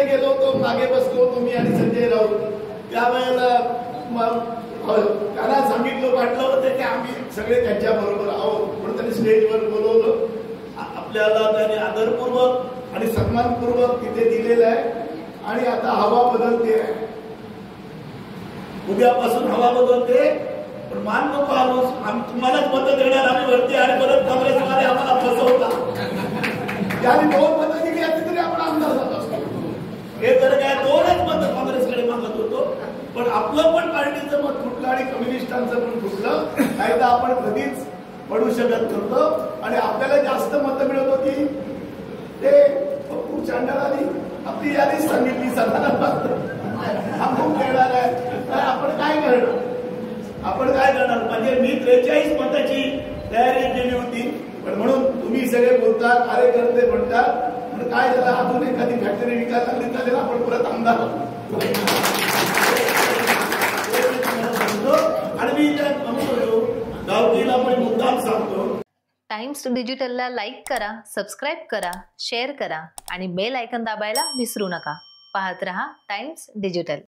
तिथे गेलो होतो, मागे बसलो होतो मी आणि संजय राऊत. त्यावेळेला त्यांना सांगितलं, वाटलं होतं की आम्ही सगळे त्यांच्या बरोबर आहोत म्हणून त्यांनी स्टेजवर बोलवलं. आपल्याला त्याने आदरपूर्वक आणि सन्मानपूर्वक तिथे दिलेलं आहे. आणि आता हवा बदलते आहे, उद्यापासून हवा बदलते. पण मान नको आलोच, तुम्हालाच मतं देणार आम्ही वरती आणि परत काँग्रेसवाले आम्हाला फसवतात. त्याने 2 मतं दिली असती तरी आपण आमदार झालो असतो. हे तर काय 2च मतं काँग्रेसकडे मागत होतो. पण आपलं पण पार्टीचं मत फुटलं आणि कम्युनिस्टांचं पण फुटलं. नाही तर आपण कधीच पडू शकत नव्हतो. आणि आपल्याला जास्त मतं मिळत होती ते पप्पू चांडालानी आपली यादीच सांगितली समाधान आपण देणार आहे. आपण काय करणार, आपण काय करणार. म्हणजे मी 43 मताची तयारी केली होती. पण म्हणून तुम्ही सगळे बोलतात, कार्यकर्ते म्हणतात, म्हणून काय झालं, अजून एखादी फॅक्टरी विकायला लागली चालेल, आपण परत आमदार. आणि मी गावकीला पण मुद्दाम सांगतो, टाइम्स डिजिटलला लाईक करा, सबस्क्राईब करा, शेअर करा आणि बेल आयकॉन दाबायला विसरू नका. पाहत रहा टाइम्स डिजिटल.